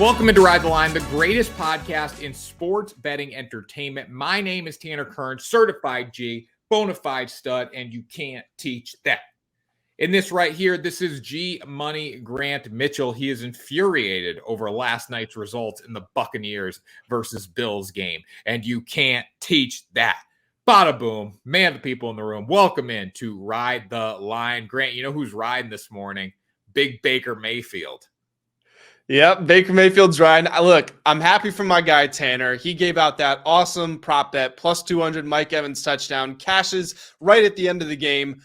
Welcome into Ride the Line, the greatest podcast in sports betting entertainment. My name is Tanner Kern, certified G, bona fide stud, and you can't teach that. In this right here, this is G Money Grant Mitchell. He is infuriated over last night's results in the Buccaneers versus Bills game, and you can't teach that. Bada boom, man, the people in the room, welcome in to Ride the Line. Grant, you know who's riding this morning? Big Baker Mayfield. Yep, Baker Mayfield's riding. Look, I'm happy for my guy Tanner. He gave out that awesome prop bet, plus 200 Mike Evans touchdown, cashes right at the end of the game.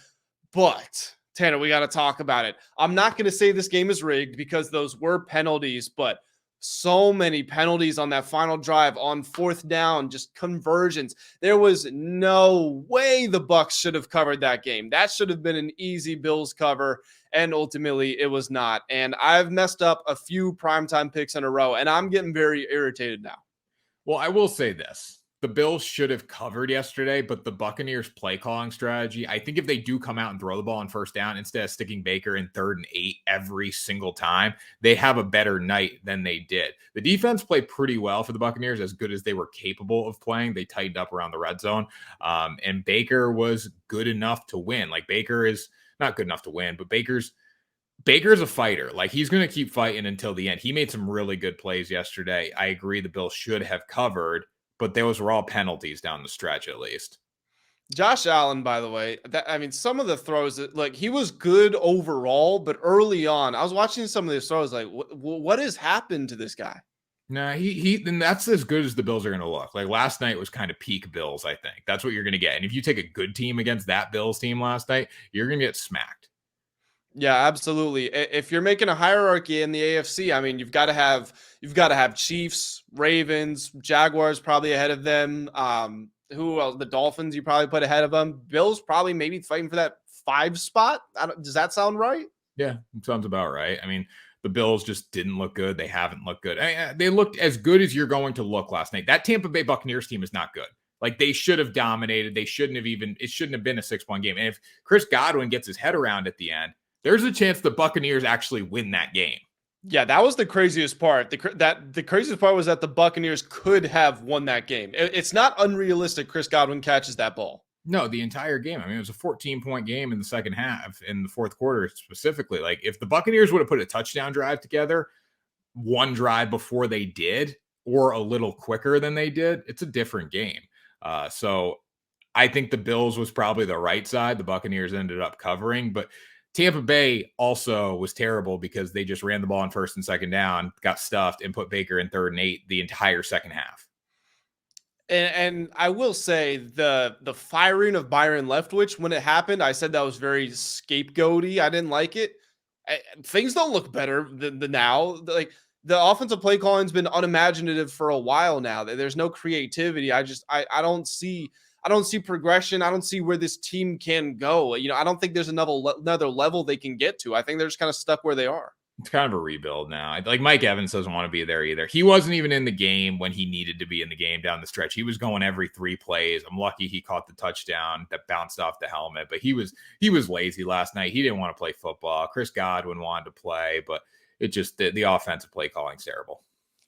But, Tanner, we got to talk about it. I'm not going to say this game is rigged because those were penalties, but so many penalties on that final drive on fourth down, just conversions. There was no way the Bucs should have covered that game. That should have been an easy Bills cover. And ultimately, it was not. And I've messed up a few primetime picks in a row, and I'm getting very irritated now. Well, I will say this. The Bills should have covered yesterday, but the Buccaneers' play calling strategy, I think if they do come out and throw the ball on first down instead of sticking Baker in 3rd and 8 every single time, they have a better night than they did. The defense played pretty well for the Buccaneers, as good as they were capable of playing. They tightened up around the red zone, and Baker was good enough to win. Like, Baker is not good enough to win, but Baker's a fighter. Like, he's going to keep fighting until the end. He made some really good plays yesterday. I agree the Bills should have covered, but those were all penalties down the stretch at least. Josh Allen, by the way, some of the throws, like, he was good overall, but early on, I was watching some of these throws, like, what has happened to this guy? No, and that's as good as the Bills are going to look. Like, last night was kind of peak Bills, I think. That's what you're going to get. And if you take a good team against that Bills team last night, you're going to get smacked. Yeah, absolutely. If you're making a hierarchy in the AFC, I mean, you've got to have Chiefs, Ravens, Jaguars probably ahead of them. Who else? The Dolphins you probably put ahead of them. Bills probably maybe fighting for that 5 spot. Does that sound right? Yeah, it sounds about right. I mean, the Bills just didn't look good. They haven't looked good. They looked as good as you're going to look last night. That Tampa Bay Buccaneers team is not good. Like, they should have dominated. It shouldn't have been a 6-point game. And if Chris Godwin gets his head around at the end, there's a chance the Buccaneers actually win that game. Yeah, that was the craziest part. The craziest part was that the Buccaneers could have won that game. It's not unrealistic Chris Godwin catches that ball. No, the entire game. I mean, it was a 14-point game in the second half, in the fourth quarter specifically. Like, if the Buccaneers would have put a touchdown drive together, one drive before they did, or a little quicker than they did, it's a different game. So I think the Bills was probably the right side. The Buccaneers ended up covering, but Tampa Bay also was terrible because they just ran the ball on 1st and 2nd down, got stuffed, and put Baker in 3rd and 8 the entire second half. And I will say the firing of Byron Leftwich, when it happened, I said that was very scapegoaty. I didn't like it. Things don't look better than now. Like, the offensive play calling's been unimaginative for a while now. There's no creativity. I don't see progression. I don't see where this team can go. You know, I don't think there's another level they can get to. I think they're just kind of stuck where they are. It's kind of a rebuild now. Like, Mike Evans doesn't want to be there either. He wasn't even in the game when he needed to be in the game down the stretch. He was going every 3 plays. I'm lucky he caught the touchdown that bounced off the helmet, but he was lazy last night. He didn't want to play football. Chris Godwin wanted to play, but it just, the offensive play calling's terrible.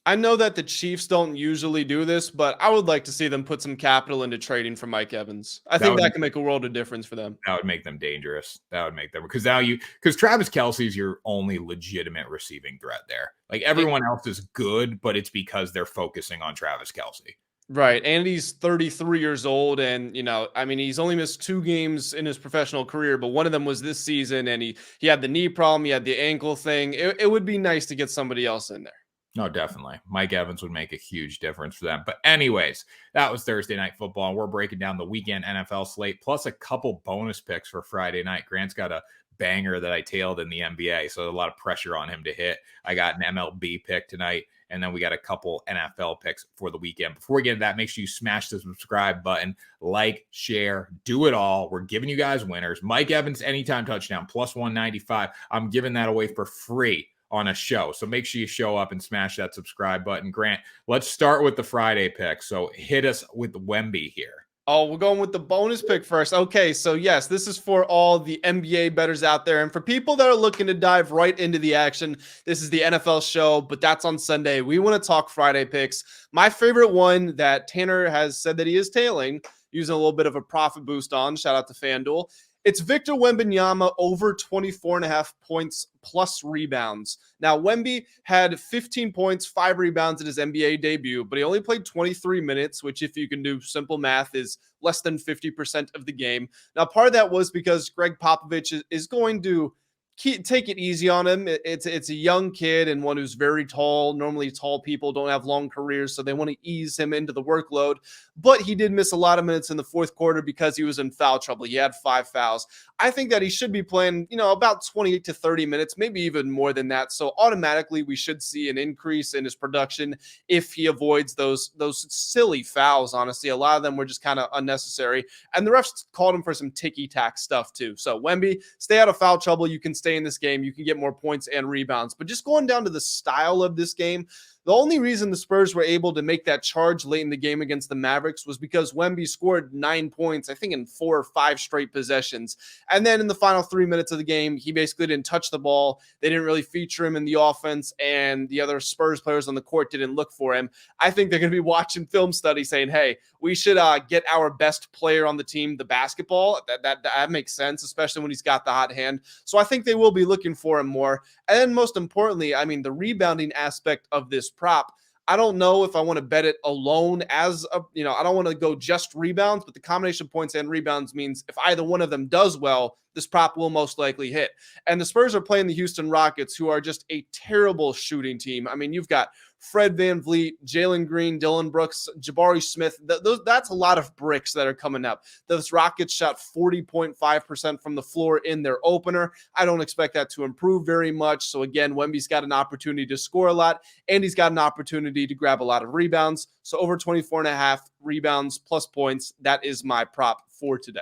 I know that the Chiefs don't usually do this, but I would like to see them put some capital into trading for Mike Evans. I think that can make a world of difference for them. That would make them dangerous. That would make them, because Travis Kelce's your only legitimate receiving threat there. Like, everyone else is good, but it's because they're focusing on Travis Kelce. Right. And he's 33 years old. And, you know, I mean, he's only missed 2 games in his professional career, but one of them was this season. And he had the knee problem. He had the ankle thing. It would be nice to get somebody else in there. No, definitely. Mike Evans would make a huge difference for them. But anyways, that was Thursday Night Football. And we're breaking down the weekend NFL slate, plus a couple bonus picks for Friday night. Grant's got a banger that I tailed in the NBA, so a lot of pressure on him to hit. I got an MLB pick tonight, and then we got a couple NFL picks for the weekend. Before we get to that, make sure you smash the subscribe button, like, share, do it all. We're giving you guys winners. Mike Evans, anytime touchdown, plus 195. I'm giving that away for free on a show. So make sure you show up and smash that subscribe button. Grant, let's start with the Friday pick. So hit us with Wemby here. Oh, we're going with the bonus pick first. Okay, so yes, this is for all the NBA bettors out there. And for people that are looking to dive right into the action, this is the NFL show, but that's on Sunday. We want to talk Friday picks. My favorite one that Tanner has said that he is tailing, using a little bit of a profit boost on, shout out to FanDuel. It's Victor Wembanyama over 24 and a half points plus rebounds. Now, Wemby had 15 points, 5 rebounds in his NBA debut, but he only played 23 minutes, which, if you can do simple math, is less than 50% of the game. Now, part of that was because Greg Popovich is going to take it easy on him. It's a young kid and one who's very tall. Normally, tall people don't have long careers, so they want to ease him into the workload. But he did miss a lot of minutes in the fourth quarter because he was in foul trouble. He had 5 fouls. I think that he should be playing, about 28 to 30 minutes, maybe even more than that. So automatically, we should see an increase in his production if he avoids those silly fouls. Honestly, a lot of them were just kind of unnecessary, and the refs called him for some ticky-tack stuff too. So Wemby, stay out of foul trouble. You can stay in this game. You can get more points and rebounds. But just going down to the style of this game, the only reason the Spurs were able to make that charge late in the game against the Mavericks was because Wemby scored 9 points, I think, in 4 or 5 straight possessions. And then in the final 3 minutes of the game, he basically didn't touch the ball. They didn't really feature him in the offense, and the other Spurs players on the court didn't look for him. I think they're going to be watching film study saying, hey, we should get our best player on the team the basketball. That makes sense, especially when he's got the hot hand. So I think they will be looking for him more. And then most importantly, I mean, the rebounding aspect of this prop, I don't know if I want to bet it alone as a, I don't want to go just rebounds, but the combination of points and rebounds means if either one of them does well, this prop will most likely hit. And the Spurs are playing the Houston Rockets, who are just a terrible shooting team. I mean, you've got Fred VanVleet, Jalen Green, Dylan Brooks, Jabari Smith. That's a lot of bricks that are coming up. Those Rockets shot 40.5% from the floor in their opener. I don't expect that to improve very much. So again, Wemby's got an opportunity to score a lot, and he's got an opportunity to grab a lot of rebounds. So over 24 and a half rebounds plus points, that is my prop for today.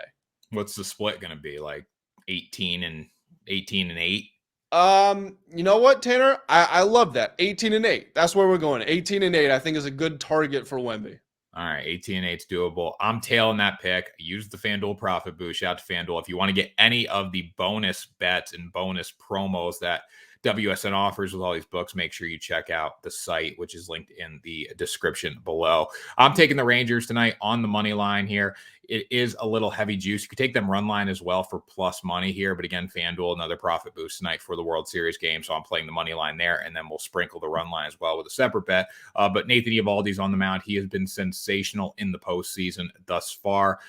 What's the split going to be? Like 18 and 8? You know what, Tanner? I love that. 18 and 8. That's where we're going. 18 and 8, I think, is a good target for Wemby. All right, 18 and 8 is doable. I'm tailing that pick. Use the FanDuel profit boost. Shout out to FanDuel. If you want to get any of the bonus bets and bonus promos that WSN offers with all these books, make sure you check out the site, which is linked in the description below. I'm taking the Rangers tonight on the money line here. It is a little heavy juice. You could take them run line as well for plus money here. But again, FanDuel, another profit boost tonight for the World Series game. So I'm playing the money line there, and then we'll sprinkle the run line as well with a separate bet. But Nathan Eovaldi's on the mound. He has been sensational in the postseason thus far.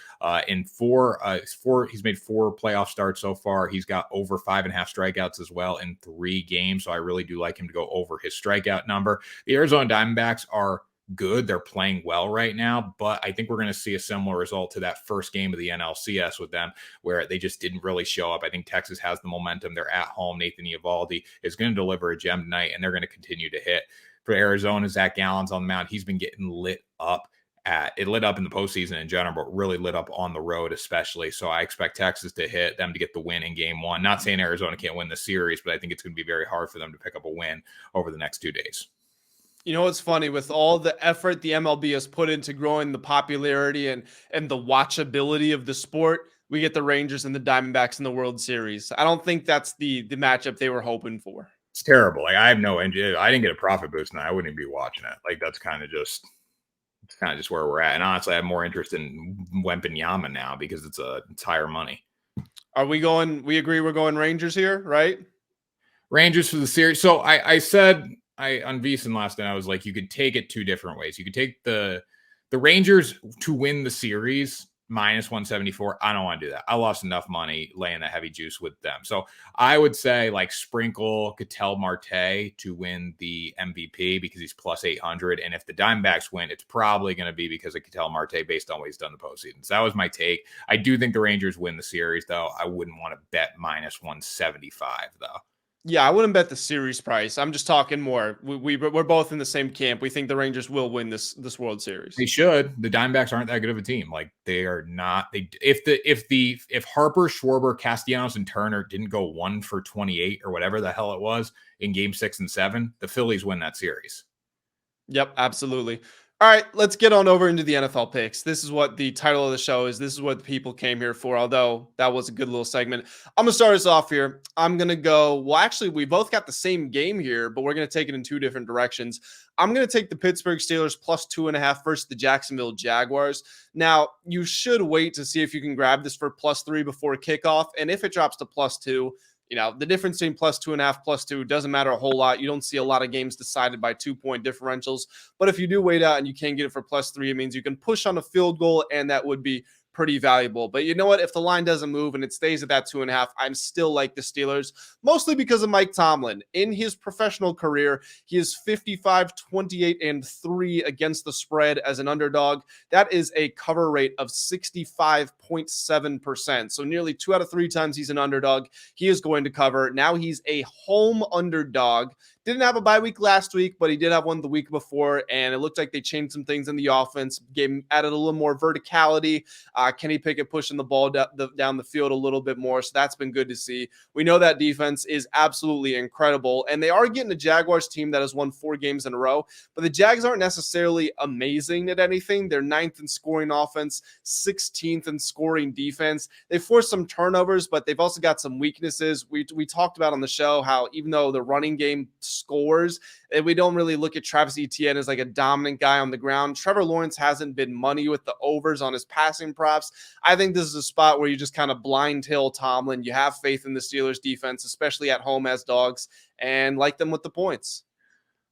He's made 4 playoff starts so far. He's got over 5.5 strikeouts as well in 3 games. So I really do like him to go over his strikeout number. The Arizona Diamondbacks are good. They're playing well right now, but I think we're going to see a similar result to that first game of the NLCS with them, where they just didn't really show up. I think Texas has the momentum. They're at home. Nathan Eovaldi is going to deliver a gem tonight, and they're going to continue to hit. For Arizona, Zach Gallen's on the mound. He's been getting lit up. It lit up in the postseason in general, but really lit up on the road especially. So I expect Texas to hit them to get the win in game 1. Not saying Arizona can't win the series, but I think it's going to be very hard for them to pick up a win over the next 2 days. You know what's funny? With all the effort the MLB has put into growing the popularity and the watchability of the sport, we get the Rangers and the Diamondbacks in the World Series. I don't think that's the matchup they were hoping for. It's terrible. Like, I have no idea. I didn't get a profit boost and I wouldn't even be watching it. Like, that's kind of just where we're at. And honestly, I have more interest in Wembanyama now because it's higher money. We agree we're going Rangers here, right? Rangers for the series. So I said on VSiN last night, I was like, you could take it 2 different ways. You could take the Rangers to win the series minus 174. I don't want to do that. I lost enough money laying that heavy juice with them. So I would say like sprinkle Ketel Marte to win the MVP because he's plus 800. And if the Diamondbacks win, it's probably going to be because of Ketel Marte based on what he's done in the postseason. So that was my take. I do think the Rangers win the series, though. I wouldn't want to bet minus 175, though. Yeah, I wouldn't bet the series price. I'm just talking more. We're both in the same camp. We think the Rangers will win this World Series. They should. The Diamondbacks aren't that good of a team. Like, they are not. If Harper, Schwarber, Castellanos, and Turner didn't go 1 for 28 or whatever the hell it was in Game 6 and 7, the Phillies win that series. Yep, absolutely. All right, let's get on over into the NFL picks. This is what the title of the show is. This is what the people came here for, although that was a good little segment. I'm going to start us off here. I'm going to go, well, actually, we both got the same game here, but we're going to take it in two different directions. I'm going to take the Pittsburgh Steelers plus 2.5 versus the Jacksonville Jaguars. Now, you should wait to see if you can grab this for plus 3 before kickoff, and if it drops to plus 2, the difference between plus 2.5, plus 2 doesn't matter a whole lot. You don't see a lot of games decided by 2-point differentials. But if you do wait out and you can get it for plus 3, it means you can push on a field goal, and that would be pretty valuable. But you know what? If the line doesn't move and it stays at that 2.5, I'm still like the Steelers, mostly because of Mike Tomlin. In his professional career, he is 55, 28, and 3 against the spread as an underdog. That is a cover rate of 65.7%. So nearly 2 out of 3 times he's an underdog, he is going to cover. Now he's a home underdog. Didn't have a bye week last week, but he did have one the week before, and it looked like they changed some things in the offense, added a little more verticality. Kenny Pickett pushing the ball down the field a little bit more, so that's been good to see. We know that defense is absolutely incredible, and they are getting a Jaguars team that has won 4 games in a row, but the Jags aren't necessarily amazing at anything. They're 9th in scoring offense, 16th in scoring defense. They forced some turnovers, but they've also got some weaknesses. We talked about on the show how even though the running game scores, and we don't really look at Travis Etienne as like a dominant guy on the ground. Trevor Lawrence hasn't been money with the overs on his passing props. I think this is a spot where you just kind of blind tail Tomlin. You have faith in the Steelers defense, especially at home as dogs, and like them with the points.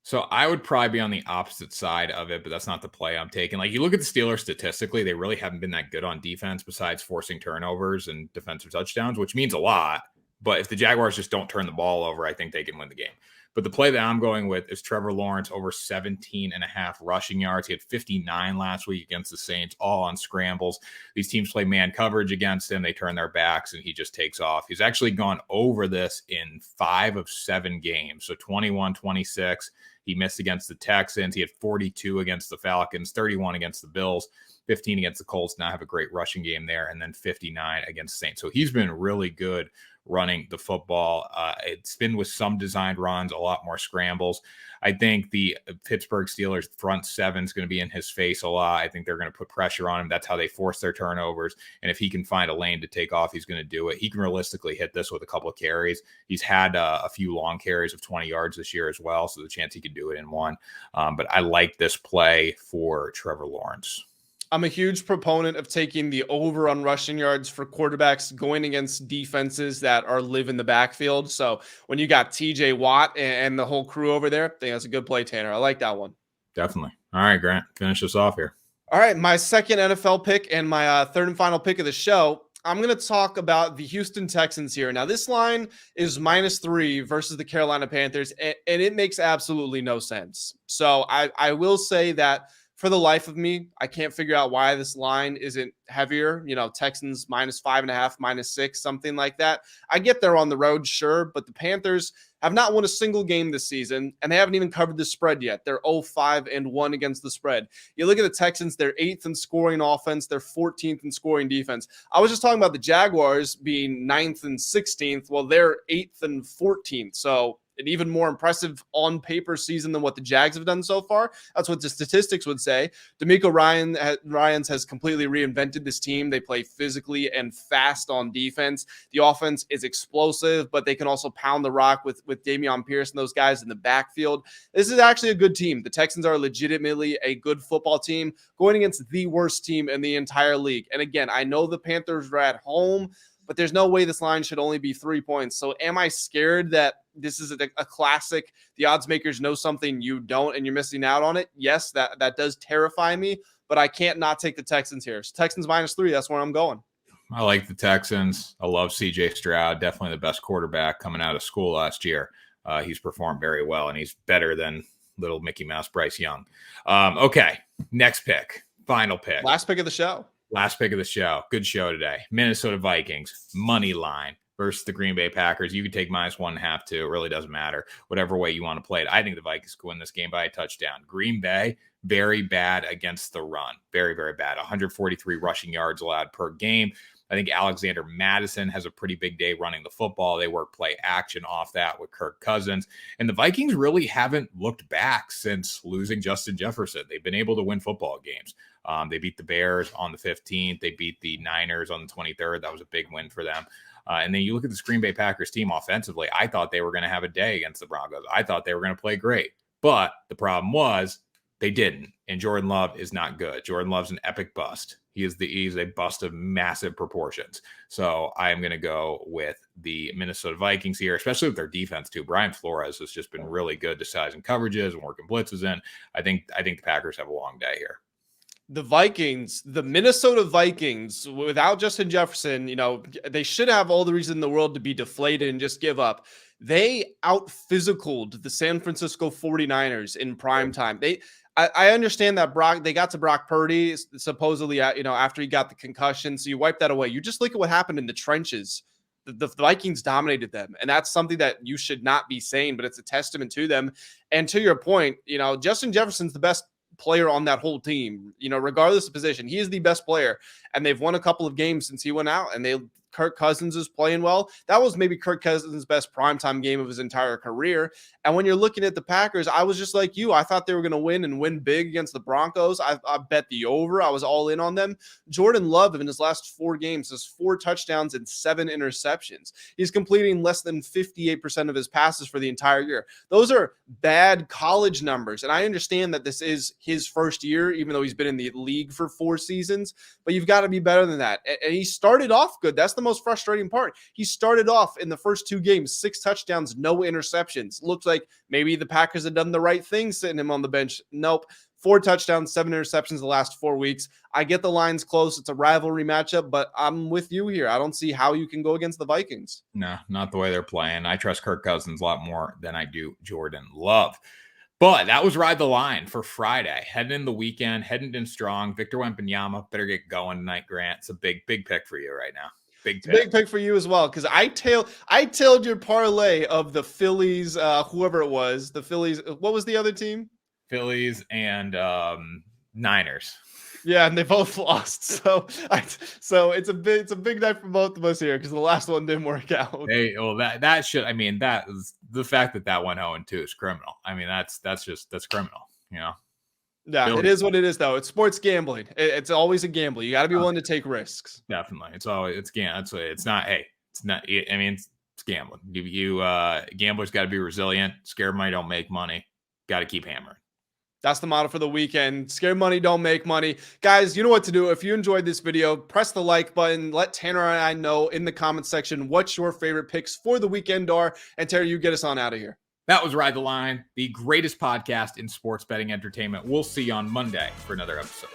So I would probably be on the opposite side of it, but that's not the play I'm taking. Like, you look at the Steelers statistically, they really haven't been that good on defense besides forcing turnovers and defensive touchdowns, which means a lot. But if the Jaguars just don't turn the ball over, I think they can win the game. But the play that I'm going with is Trevor Lawrence over 17.5 rushing yards. He had 59 last week against the Saints, all on scrambles. These teams play man coverage against him. They turn their backs, and he just takes off. He's actually gone over this in 5 of 7 games. So 21-26. He missed against the Texans. He had 42 against the Falcons, 31 against the Bills, 15 against the Colts. Now have a great rushing game there, and then 59 against Saints. So he's been really good running the football. It's been with some designed runs, a lot more scrambles. I think the Pittsburgh Steelers front 7 is going to be in his face a lot. I think they're going to put pressure on him. That's how they force their turnovers. And if he can find a lane to take off, he's going to do it. He can realistically hit this with a couple of carries. He's had a few long carries of 20 yards this year as well, so the chance he could do it in one. But I like this play for Trevor Lawrence. I'm a huge proponent of taking the over on rushing yards for quarterbacks going against defenses that live in the backfield. So when you got TJ Watt and the whole crew over there, I think that's a good play, Tanner. I like that one. Definitely. All right, Grant, finish us off here. All right, my second NFL pick and my third and final pick of the show. I'm going to talk about the Houston Texans here. Now, this line is -3 versus the Carolina Panthers, and it makes absolutely no sense. So I will say that for the life of me, I can't figure out why this line isn't heavier. Texans -5.5, -6, something like that. I get they're on the road, sure, but the Panthers have not won a single game this season, and they haven't even covered the spread yet. They're 0-5-1 against the spread. You look at the Texans, they're 8th in scoring offense. They're 14th in scoring defense. I was just talking about the Jaguars being 9th and 16th. Well, they're 8th and 14th. So an even more impressive on paper season than what the Jags have done so far. That's what the statistics would say. DeMeco Ryans has completely reinvented this team. They play physically and fast on defense. The offense is explosive, but they can also pound the rock with Dameon Pierce and those guys in the backfield. This is actually a good team. The Texans are legitimately a good football team going against the worst team in the entire league. And again, I know the Panthers are at home, but there's no way this line should only be 3 points. So am I scared that this is a classic, the odds makers know something you don't and you're missing out on it? Yes, that does terrify me, but I can't not take the Texans here. So Texans -3, that's where I'm going. I like the Texans. I love CJ Stroud, definitely the best quarterback coming out of school last year. He's performed very well, and he's better than little Mickey Mouse Bryce Young. Okay, next pick, final pick. Last pick of the show. Last pick of the show. Good show today. Minnesota Vikings, money line versus the Green Bay Packers. You can take -1.5 too. It really doesn't matter. Whatever way you want to play it. I think the Vikings could win this game by a touchdown. Green Bay, very bad against the run. Very, very bad. 143 rushing yards allowed per game. I think Alexander Mattison has a pretty big day running the football. They work play action off that with Kirk Cousins. And the Vikings really haven't looked back since losing Justin Jefferson. They've been able to win football games. They beat the Bears on the 15th. They beat the Niners on the 23rd. That was a big win for them. And then you look at this Green Bay Packers team offensively. I thought they were going to have a day against the Broncos. I thought they were going to play great. But the problem was they didn't. And Jordan Love is not good. Jordan Love's an epic bust. He's a bust of massive proportions. So I am going to go with the Minnesota Vikings here, especially with their defense too. Brian Flores has just been really good deciding coverages and working blitzes in. I think the Packers have a long day here. The Minnesota Vikings, without Justin Jefferson, they should have all the reason in the world to be deflated and just give up. They out-physicaled the San Francisco 49ers in prime time. I understand that they got to Brock Purdy supposedly, after he got the concussion. So you wipe that away. You just look at what happened in the trenches. The Vikings dominated them. And that's something that you should not be saying, but it's a testament to them. And to your point, Justin Jefferson's the best player on that whole team, regardless of position. He is the best player, and they've won a couple of games since he went out, and Kirk Cousins is playing well. That was maybe Kirk Cousins' best primetime game of his entire career. And when you're looking at the Packers, I was just like you. I thought they were going to win and win big against the Broncos. I bet the over. I was all in on them. Jordan Love, in his last 4 games, has 4 touchdowns and 7 interceptions. He's completing less than 58% of his passes for the entire year. Those are bad college numbers. And I understand that this is his first year, even though he's been in the league for 4 seasons. But you've got to be better than that. And he started off good. That's the most frustrating part. He started off in the first 2 games, 6 touchdowns, no interceptions. Looks like maybe the Packers had done the right thing sitting him on the bench. Nope. 4 touchdowns, 7 interceptions the last 4 weeks. I get the line's close. It's a rivalry matchup, but I'm with you here. I don't see how you can go against the Vikings. No, not the way they're playing. I trust Kirk Cousins a lot more than I do Jordan Love. But that was Ride the Line for Friday. Heading in the weekend, heading in strong. Victor Wembanyama better get going tonight, Grant. It's a big pick for you right now. Big pick for you as well, because I tailed your parlay of the Phillies, whoever it was, the Phillies. What was the other team? Phillies and Niners. Yeah, and they both lost. So it's a big night for both of us here because the last one didn't work out. Hey, well, that is the fact that went 0-2 is criminal. I mean, that's criminal. Yeah, Phillies. It is what it is, though. It's sports gambling. It's always a gamble. You got to be willing to take risks. Definitely, it's not. Hey, it's not. I mean, it's gambling. Gamblers got to be resilient. Scared money don't make money. Got to keep hammering. That's the motto for the weekend. Scared money don't make money. Guys, you know what to do. If you enjoyed this video, press the like button. Let Tanner and I know in the comment section what your favorite picks for the weekend are. And Tanner, you get us on out of here. That was Ride the Line, the greatest podcast in sports betting entertainment. We'll see you on Monday for another episode.